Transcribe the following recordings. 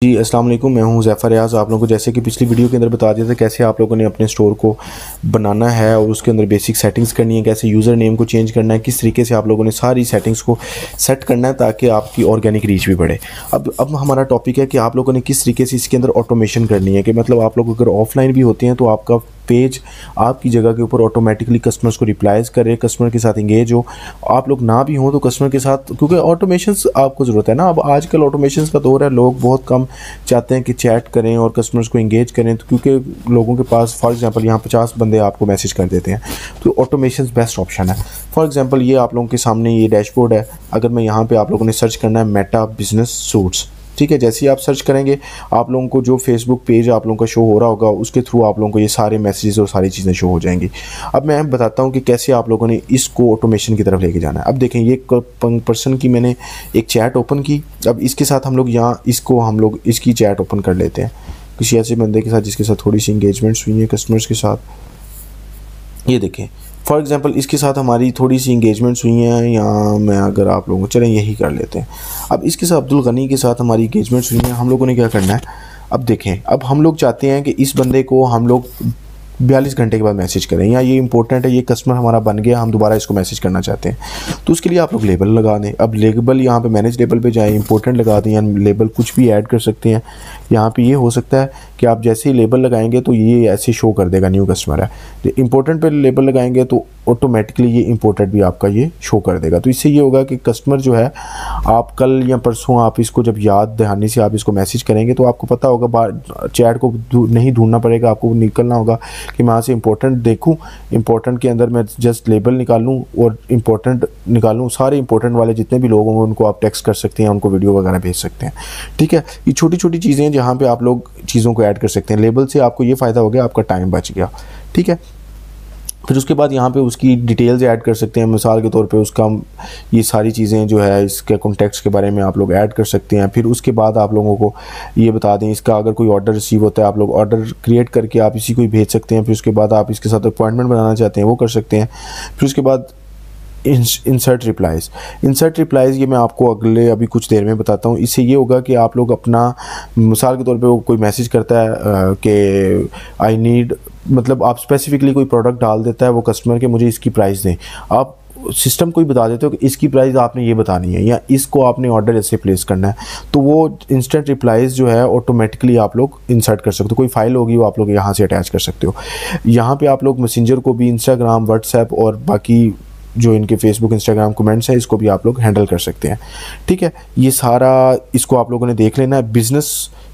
जी अस्सलाम वालेकुम, मैं हूं ज़ैफ़र रियाज़। आप लोगों को जैसे कि पिछली वीडियो के अंदर बता दिया था कैसे आप लोगों ने अपने स्टोर को बनाना है और उसके अंदर बेसिक सेटिंग्स करनी है, कैसे यूज़र नेम को चेंज करना है, किस तरीके से आप लोगों ने सारी सेटिंग्स को सेट करना है ताकि आपकी ऑर्गेनिक रीच भी बढ़े। अब हमारा टॉपिक है कि आप लोगों ने किस तरीके से इसके अंदर ऑटोमेशन करनी है कि मतलब आप लोग अगर ऑफलाइन भी होते हैं तो आपका पेज आपकी जगह के ऊपर ऑटोमेटिकली कस्टमर्स को रिप्लाईज करे, कस्टमर के साथ इंगेज हो। आप लोग ना भी हों तो कस्टमर के साथ, क्योंकि ऑटोमेशंस आपको ज़रूरत है ना। अब आजकल ऑटोमेशंस का दौर है, लोग बहुत कम चाहते हैं कि चैट करें और कस्टमर्स को इंगेज करें, तो क्योंकि लोगों के पास फॉर एग्जांपल यहाँ 50 बंदे आपको मैसेज कर देते हैं, तो ऑटोमेशंस बेस्ट ऑप्शन है। फॉर एग्जांपल ये आप लोगों के सामने ये डैशबोर्ड है। अगर मैं यहाँ पे आप लोगों ने सर्च करना है मेटा बिजनेस सूट्स, ठीक है। जैसे ही आप सर्च करेंगे आप लोगों को जो फेसबुक पेज आप लोगों का शो हो रहा होगा उसके थ्रू आप लोगों को ये सारे मैसेजेस और सारी चीज़ें शो हो जाएंगी। अब मैं बताता हूँ कि कैसे आप लोगों ने इसको ऑटोमेशन की तरफ लेके जाना है। अब देखें, ये पर्सन की मैंने एक चैट ओपन की। अब इसके साथ हम लोग यहाँ इसकी चैट ओपन कर लेते हैं किसी ऐसे बंदे के साथ जिसके साथ थोड़ी सी इंगेजमेंट्स हुई है कस्टमर्स के साथ। ये देखें फॉर एग्जांपल इसके साथ हमारी थोड़ी सी इंगेजमेंट्स हुई हैं, या मैं अगर आप लोगों को चलें यही कर लेते हैं। अब इसके साथ अब्दुल गनी के साथ हमारी इंगेजमेंट्स हुई हैं। हम लोगों ने क्या करना है, अब देखें, अब हम लोग चाहते हैं कि इस बंदे को हम लोग 42 घंटे के बाद मैसेज करें, या ये इंपॉर्टेंट है, ये कस्टमर हमारा बन गया, हम दोबारा इसको मैसेज करना चाहते हैं, तो उसके लिए आप लोग लेबल लगा दें। अब लेबल यहाँ पे मैनेज लेबल पे जाएं, इंपॉर्टेंट लगा दें, या लेबल कुछ भी ऐड कर सकते हैं। यहाँ पे ये हो सकता है कि आप जैसे ही लेबल लगाएंगे तो ये ऐसे शो कर देगा न्यू कस्टमर है। इंपॉर्टेंट पे लेबल लगाएंगे तो ऑटोमेटिकली ये इंपॉर्टेंट भी आपका ये शो कर देगा। तो इससे ये होगा कि कस्टमर जो है, आप कल या परसों आप इसको जब याद दहानी से आप इसको मैसेज करेंगे तो आपको पता होगा, चैट को नहीं ढूंढना पड़ेगा, आपको निकलना होगा कि मैं यहाँ से इंपॉर्टेंट देखूँ, इंपॉर्टेंट के अंदर मैं जस्ट लेबल निकालूँ और इंपॉर्टेंट निकालूँ। सारे इंपॉर्टेंट वाले जितने भी लोग होंगे उनको आप टेक्स्ट कर सकते हैं, उनको वीडियो वगैरह भेज सकते हैं, ठीक है। ये छोटी छोटी चीज़ें हैं जहाँ पे आप लोग चीज़ों को ऐड कर सकते हैं। लेबल से आपको ये फ़ायदा हो गया, आपका टाइम बच गया, ठीक है। फिर उसके बाद यहाँ पे उसकी डिटेल्स ऐड कर सकते हैं। मिसाल के तौर पे उसका ये सारी चीज़ें जो है इसके कॉन्टेक्स्ट के बारे में आप लोग ऐड कर सकते हैं। फिर उसके बाद आप लोगों को ये बता दें, इसका अगर कोई ऑर्डर रिसीव होता है आप लोग ऑर्डर क्रिएट करके आप इसी को ही भेज सकते हैं। फिर उसके बाद आप इसके साथ अपॉइंटमेंट बनाना चाहते हैं वो कर सकते हैं। फिर उसके बाद इंसर्ट रिप्लाइज़ ये मैं आपको अभी कुछ देर में बताता हूँ। इससे ये होगा कि आप लोग अपना, मिसाल के तौर पे वो कोई मैसेज करता है कि आई नीड, मतलब आप स्पेसिफिकली कोई प्रोडक्ट डाल देता है वो कस्टमर के, मुझे इसकी प्राइस दें। आप सिस्टम को ही बता देते हो कि इसकी प्राइस आपने ये बतानी है या इसको आपने ऑर्डर ऐसे प्लेस करना है, तो वो इंस्टेंट रिप्लाइज जो है ऑटोमेटिकली आप लोग इंसर्ट कर सकते हो। कोई फाइल होगी वो आप लोग यहाँ से अटैच कर सकते हो। यहाँ पे आप लोग मैसेंजर को भी, इंस्टाग्राम, व्हाट्सएप और बाकी जो इनके फेसबुक, इंस्टाग्राम कमेंट्स है, इसको भी आप लोग हैंडल कर सकते हैं, ठीक है। ये सारा इसको आप लोगों ने देख लेना है। बिज़नेस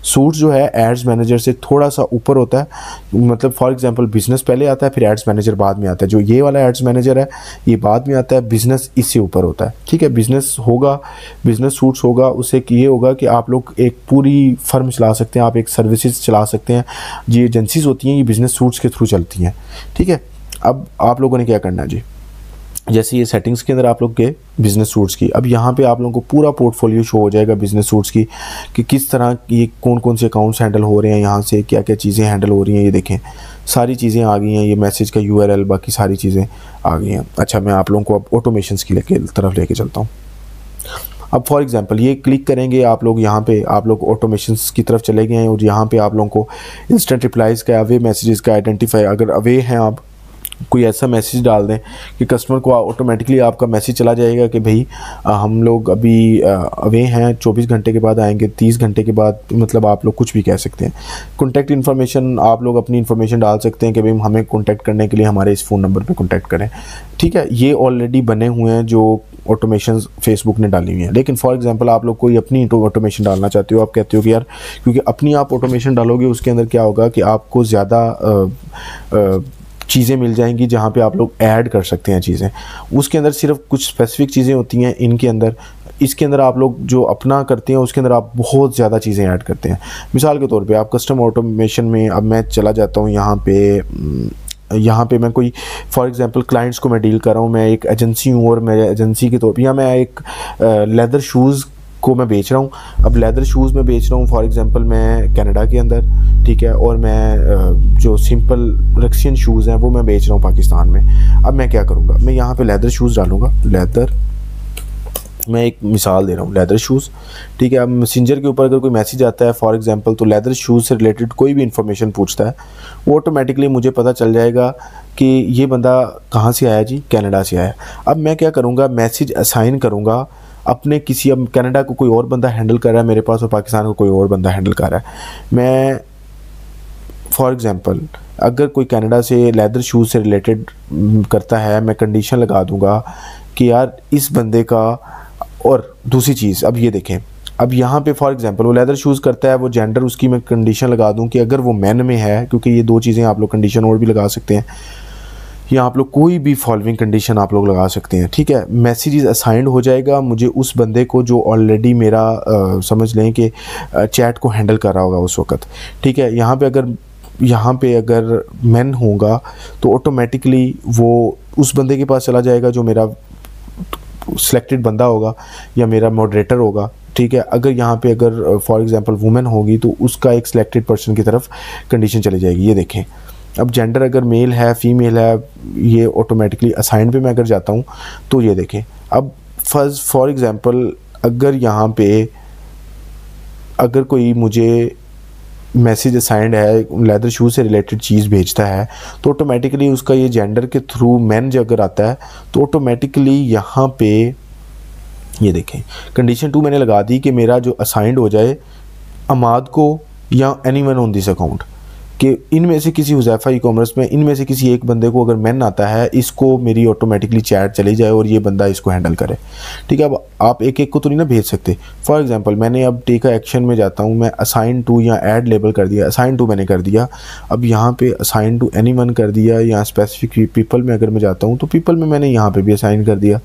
सूट जो है एड्स मैनेजर से थोड़ा सा ऊपर होता है, मतलब फॉर एग्जांपल बिज़नेस पहले आता है फिर एड्स मैनेजर बाद में आता है। जो ये वाला एड्स मैनेजर है ये बाद में आता है, बिज़नेस इससे ऊपर होता है, ठीक है। बिज़नेस होगा, बिज़नेस सूट्स होगा, उससे ये होगा कि आप लोग एक पूरी फर्म चला सकते हैं, आप एक सर्विसेज चला सकते हैं। ये एजेंसीज होती हैं, ये बिज़नेस सूट्स के थ्रू चलती हैं, ठीक है। अब आप लोगों ने क्या करना है जी, जैसे ये सेटिंग्स के अंदर आप लोग के बिज़नेस सूट्स की, अब यहाँ पे आप लोगों को पूरा पोर्टफोलियो शो हो जाएगा बिज़नेस सूट्स की, कि किस तरह ये कौन कौन से अकाउंट्स हैंडल हो रहे हैं, यहाँ से क्या क्या चीज़ें हैंडल हो रही हैं। ये देखें सारी चीज़ें आ गई हैं, ये मैसेज का URL, बाकी सारी चीज़ें आ गई हैं। अच्छा, मैं आप लोगों को अब ऑटोमेशंस की तरफ लेके चलता हूँ। अब फॉर एग्जांपल ये क्लिक करेंगे आप लोग, यहाँ पे आप लोग ऑटोमेशंस की तरफ चले गए हैं और यहाँ पे आप लोगों को इंस्टेंट रिप्लाइज़ का, अवे मैसेजेस का आइडेंटिफाई, अगर अवे हैं आप कोई ऐसा मैसेज डाल दें कि कस्टमर को ऑटोमेटिकली आपका मैसेज चला जाएगा कि भाई हम लोग अभी अवे हैं, 24 घंटे के बाद आएंगे, 30 घंटे के बाद, मतलब आप लोग कुछ भी कह सकते हैं। कॉन्टैक्ट इन्फॉर्मेशन आप लोग अपनी इन्फॉर्मेशन डाल सकते हैं कि भाई हमें कॉन्टैक्ट करने के लिए हमारे इस फ़ोन नंबर पे कॉन्टैक्ट करें, ठीक है। ये ऑलरेडी बने हुए हैं जो ऑटोमेशन फेसबुक ने डाली हुई है। लेकिन फॉर एग्जांपल आप लोग कोई अपनी ऑटोमेशन डालना चाहते हो, आप कहते हो कि यार क्योंकि अपनी आप ऑटोमेशन डालोगे उसके अंदर क्या होगा कि आपको ज़्यादा चीज़ें मिल जाएंगी जहाँ पे आप लोग ऐड कर सकते हैं चीज़ें। उसके अंदर सिर्फ कुछ स्पेसिफिक चीज़ें होती हैं इनके अंदर, इसके अंदर आप लोग जो अपना करते हैं उसके अंदर आप बहुत ज़्यादा चीज़ें ऐड करते हैं। मिसाल के तौर पे आप कस्टम ऑटोमेशन में, अब मैं चला जाता हूँ यहाँ पे मैं कोई फॉर एग्जांपल क्लाइंट्स को मैं डील कर रहा हूँ, मैं एक एजेंसी हूँ और मैं एजेंसी के तौर पे, या मैं एक लेदर शूज़ को मैं बेच रहा हूँ। अब लेदर शूज़ में बेच रहा हूँ फॉर एग्जांपल मैं कनाडा के अंदर, ठीक है, और मैं जो सिंपल रक्सियन शूज़ हैं वो मैं बेच रहा हूँ पाकिस्तान में। अब मैं क्या करूँगा, मैं यहाँ पे लेदर शूज़ डालूँगा, लेदर मैं एक मिसाल दे रहा हूँ, लेदर शूज़, ठीक है। अब मैसेंजर के ऊपर अगर कोई मैसेज आता है फॉर एग्जांपल, तो लेदर शूज़ से रिलेटेड कोई भी इंफॉर्मेशन पूछता है, वो ऑटोमेटिकली मुझे पता चल जाएगा कि ये बंदा कहाँ से आया जी, कनाडा से आया। अब मैं क्या करूँगा, मैसेज असाइन करूँगा अपने किसी, अब कनाडा को कोई और बंदा हैंडल कर रहा है मेरे पास और पाकिस्तान को कोई और बंदा हैंडल कर रहा है। मैं फॉर एग्ज़ाम्पल अगर कोई कनाडा से लेदर शूज़ से रिलेटेड करता है, मैं कंडीशन लगा दूँगा कि यार इस बंदे का, और दूसरी चीज़ अब ये देखें, अब यहाँ पे फॉर एग्जांपल वो लेदर शूज़ करता है, वो जेंडर उसकी मैं कंडीशन लगा दूँ कि अगर वो मैन में है, क्योंकि ये दो चीज़ें आप लोग कंडीशन और भी लगा सकते हैं, या आप लोग कोई भी फॉलोइंग कंडीशन आप लोग लगा सकते हैं, ठीक है। मैसेज असाइंड हो जाएगा मुझे उस बंदे को जो ऑलरेडी मेरा समझ लें कि चैट को हैंडल कर रहा होगा उस वक्त, ठीक है। यहाँ पे अगर मैन होगा तो ऑटोमेटिकली वो उस बंदे के पास चला जाएगा जो मेरा सिलेक्टेड बंदा होगा या मेरा मॉडरेटर होगा, ठीक है। अगर यहाँ पे अगर फॉर एग्जांपल वुमेन होगी तो उसका एक सिलेक्टेड पर्सन की तरफ कंडीशन चली जाएगी। ये देखें, अब जेंडर अगर मेल है फीमेल है, ये ऑटोमेटिकली असाइन पे मैं अगर जाता हूँ तो ये देखें, अब फॉर एग्जांपल अगर यहाँ पे अगर कोई मुझे मैसेज असाइंड है लेदर शूज़ से रिलेटेड चीज़ भेजता है तो ऑटोमेटिकली उसका ये जेंडर के थ्रू मैन जो अगर आता है तो ऑटोमेटिकली यहाँ पे ये देखें कंडीशन 2 मैंने लगा दी कि मेरा जो असाइंड हो जाए अमाद को या एनीवन ऑन दिस अकाउंट, कि इनमें से किसी हुज़ैफ़ा ई कॉमर्स में इनमें से किसी एक बंदे को अगर मैन आता है, इसको मेरी ऑटोमेटिकली चैट चली जाए और ये बंदा इसको हैंडल करे, ठीक है। अब आप एक एक को तो नहीं ना भेज सकते। फॉर एग्जांपल मैंने अब टेक एक्शन में जाता हूँ, मैं असाइन टू या ऐड लेबल कर दिया, असाइन टू मैंने कर दिया, अब यहाँ पे असाइन टू एनीवन कर दिया, या स्पेसिफिक पीपल में अगर मैं जाता हूँ तो पीपल में मैंने यहाँ पर भी असाइन कर दिया,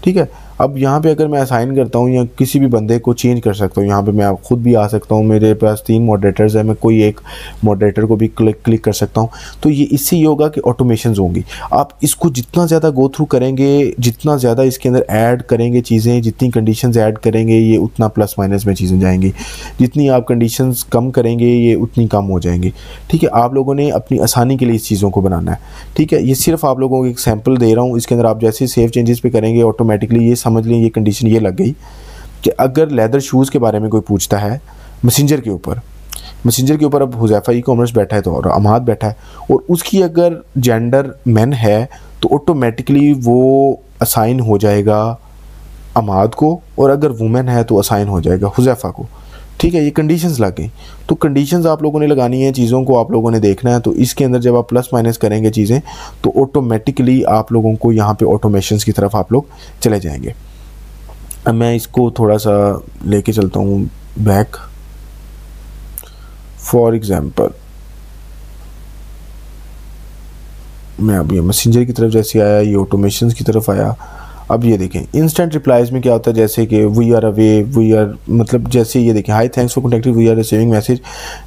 ठीक है। अब यहाँ पे अगर मैं असाइन करता हूँ या किसी भी बंदे को चेंज कर सकता हूँ, यहाँ पे मैं खुद भी आ सकता हूँ, मेरे पास 3 मॉडरेटर्स हैं, मैं कोई एक मॉडरेटर को भी क्लिक कर सकता हूँ। तो ये इससे ये होगा कि ऑटोमेशंस होंगी। आप इसको जितना ज़्यादा गो थ्रू करेंगे, जितना ज़्यादा इसके अंदर ऐड करेंगे चीज़ें, जितनी कंडीशंस ऐड करेंगे ये उतना प्लस माइनस में चीज़ें जाएंगी, जितनी आप कंडीशंस कम करेंगे ये उतनी कम हो जाएंगी, ठीक है। आप लोगों ने अपनी आसानी के लिए इस चीज़ों को बनाना है, ठीक है। ये सिर्फ आप लोगों को एक सैम्पल दे रहा हूँ, इसके अंदर आप जैसे सेव चेंजेस पे करेंगे ऑटोमेटिकली ये समझ लें ये कंडीशन ये लग गई कि अगर लेदर शूज़ के बारे में कोई पूछता है मैसेंजर के ऊपर अब हुज़ैफ़ा ई कॉमर्स बैठा है तो और अमाद बैठा है और उसकी अगर जेंडर मैन है तो ऑटोमेटिकली वो असाइन हो जाएगा अमाद को, और अगर वुमेन है तो असाइन हो जाएगा हुज़ैफ़ा को, ठीक है। ये कंडीशंस लग गई। तो कंडीशंस आप लोगों ने लगानी है, चीज़ों को आप लोगों ने देखना है। तो इसके अंदर जब आप प्लस माइनस करेंगे चीज़ें तो ऑटोमेटिकली आप लोगों को यहाँ पे ऑटोमेशंस की तरफ आप लोग चले जाएंगे। अब मैं इसको थोड़ा सा लेके चलता हूँ बैक। फॉर एग्जांपल मैं अब ये मैसेंजर की तरफ जैसे आया, ये ऑटोमेशंस की तरफ आया। अब ये देखें इंस्टेंट रिप्लाईज में क्या होता है, जैसे कि we are away, we are मतलब जैसे ये देखें hi thanks for contacting, we are receiving message,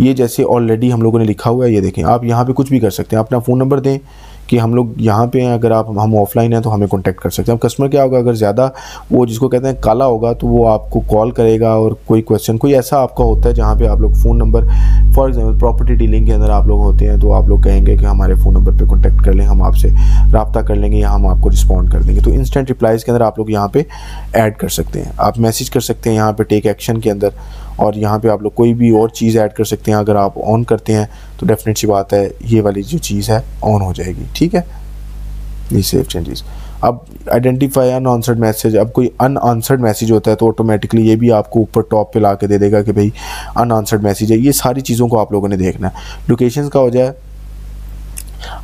ये जैसे ऑलरेडी हम लोगों ने लिखा हुआ है। ये देखें आप यहाँ पे कुछ भी कर सकते हैं, अपना फ़ोन नंबर दें कि हम लोग यहाँ पे हैं, अगर हम ऑफलाइन हैं तो हमें कांटेक्ट कर सकते हैं। अब कस्टमर क्या होगा, अगर ज़्यादा वो जिसको कहते हैं काला होगा तो वो आपको कॉल करेगा और कोई क्वेश्चन कोई ऐसा आपका होता है जहाँ पे आप लोग phone number, for example property dealing के अंदर आप लोग होते हैं तो आप लोग कहेंगे कि हमारे फ़ोन नंबर पे कांटेक्ट कर लें, हम आपसे रब्ता कर लेंगे या हम आपको रिस्पॉन्ड कर देंगे। तो इंस्टेंट रिप्लाईज़ के अंदर आप लोग यहाँ पर ऐड कर सकते हैं, आप मैसेज कर सकते हैं यहाँ पर टेक एक्शन के अंदर, और यहाँ पे आप लोग कोई भी और चीज़ ऐड कर सकते हैं। अगर आप ऑन करते हैं तो डेफिनेट सी बात है ये वाली जो चीज़ है ऑन हो जाएगी, ठीक है। ये सेव चेंजेस। अब आइडेंटिफाई अनआंसर्ड मैसेज, अब कोई अनआंसर्ड मैसेज होता है तो ऑटोमेटिकली ये भी आपको ऊपर टॉप पे ला के दे देगा कि भाई अनआंसर्ड मैसेज है। ये सारी चीज़ों को आप लोगों ने देखना है। लोकेशंस का हो जाए,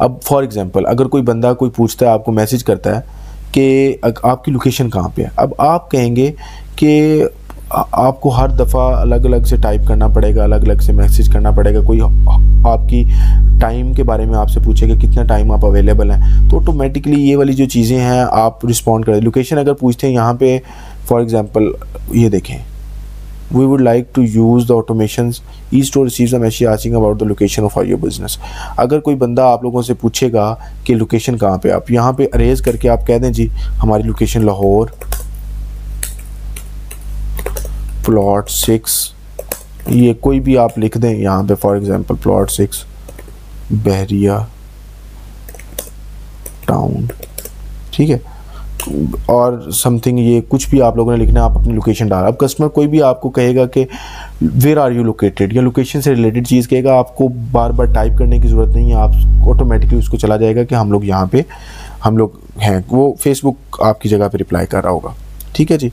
अब फॉर एग्जांपल अगर कोई बंदा कोई पूछता है आपको मैसेज करता है कि आपकी लोकेशन कहाँ पे है, अब आप कहेंगे कि आपको हर दफ़ा अलग अलग से टाइप करना पड़ेगा, अलग अलग से मैसेज करना पड़ेगा, कोई आपकी टाइम के बारे में आपसे पूछेगा कितना टाइम आप अवेलेबल हैं, तो ऑटोमेटिकली ये वाली जो चीज़ें हैं आप रिस्पॉन्ड करें। लोकेशन अगर पूछते हैं यहाँ पे फॉर एग्जांपल ये देखें, we would like to use the automations e store receives the message asking about the location of your business. अगर कोई बंदा आप लोगों से पूछेगा कि लोकेशन कहाँ पे, आप यहाँ पे अरेज करके आप कह दें जी हमारी लोकेशन लाहौर प्लॉट 6, ये कोई भी आप लिख दें यहाँ पे for example plot 6 Bahria town, ठीक है। और समथिंग, ये कुछ भी आप लोगों ने लिखना है, आप अपनी लोकेशन डाल। अब कस्टमर कोई भी आपको कहेगा कि वेयर आर यू लोकेटेड, या लोकेशन से रिलेटेड चीज़ कहेगा, आपको बार बार टाइप करने की ज़रूरत नहीं है, आप ऑटोमेटिकली उसको चला जाएगा कि हम लोग यहाँ पे हम लोग हैं। वो फेसबुक आपकी जगह पे रिप्लाई कर रहा होगा। ठीक है जी।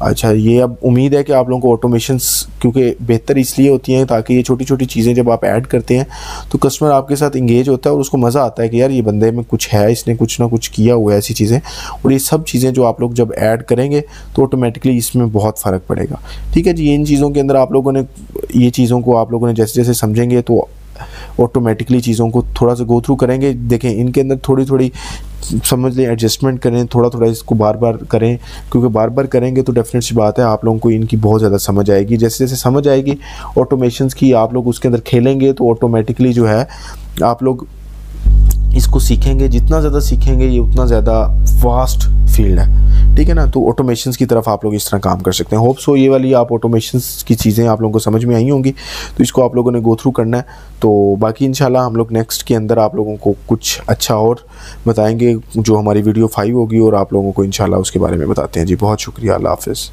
अच्छा, ये अब उम्मीद है कि आप लोगों को ऑटोमेशंस क्योंकि बेहतर इसलिए होती हैं ताकि ये छोटी छोटी चीज़ें जब आप ऐड करते हैं तो कस्टमर आपके साथ इंगेज होता है और उसको मज़ा आता है कि यार ये बंदे में कुछ है, इसने कुछ ना कुछ किया हुआ है, ऐसी चीज़ें। और ये सब चीज़ें जो आप लोग जब ऐड करेंगे तो ऑटोमेटिकली इसमें बहुत फ़र्क पड़ेगा। ठीक है जी। इन चीज़ों के अंदर आप लोगों ने, ये चीज़ों को आप लोगों ने जैसे जैसे समझेंगे तो ऑटोमेटिकली चीज़ों को थोड़ा सा गो थ्रू करेंगे। देखें, इनके अंदर थोड़ी थोड़ी समझ लें, एडजस्टमेंट करें, थोड़ा थोड़ा इसको बार बार करें, क्योंकि बार बार करेंगे तो डेफिनेट सी बात है आप लोगों को इनकी बहुत ज़्यादा समझ आएगी। जैसे जैसे समझ आएगी ऑटोमेशंस की, आप लोग उसके अंदर खेलेंगे तो ऑटोमेटिकली जो है आप लोग इसको सीखेंगे। जितना ज़्यादा सीखेंगे ये उतना ज़्यादा वास्ट फील्ड है। ठीक है ना। तो ऑटोमेशंस की तरफ आप लोग इस तरह काम कर सकते हैं। होप सो ये वाली आप ऑटोमेशंस की चीज़ें आप लोगों को समझ में आई होंगी, तो इसको आप लोगों ने गो थ्रू करना है। तो बाकी इंशाल्लाह हम लोग नेक्स्ट के अंदर आप लोगों को कुछ अच्छा और बताएंगे, जो हमारी वीडियो 5 होगी, और आप लोगों को इंशाल्लाह उसके बारे में बताते हैं जी। बहुत शुक्रिया, अल्लाह हाफ़िज़।